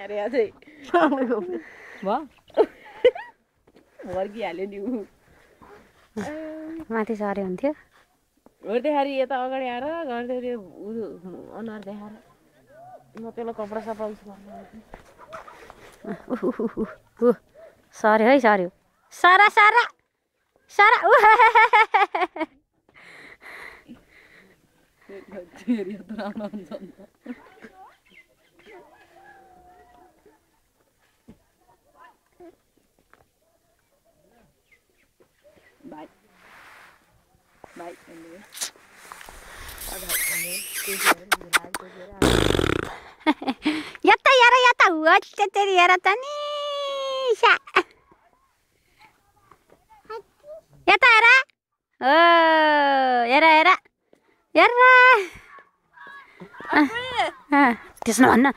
अरे अझै भयो वर्किहाल्यो नि ऊ माथि सरे हुन्थ्यो गर्दैखेरि यता अगाडि आएर गर्दै त्यो अनुहार देखाएर म त्यसलाई कपडा सफा सर्यो है सर्यो सारा सारा सारा राम्रो हुन्छ नि त भाइ भाइ यता हेर यता तेरि हेर त नि यता हेर ओ हेर हेर हेर त्यसमा भन्न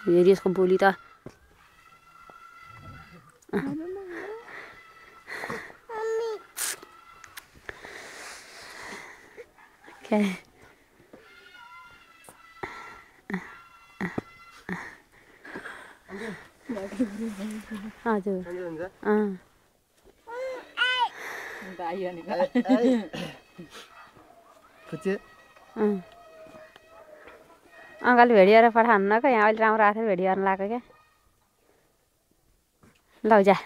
हेरि यसको बोली त हजुर अङ्कल भेडिएर पठाउनु न क्या यहाँ अहिले राम्रो आएको थियो भेडिएर लगाएको क्या लौ जा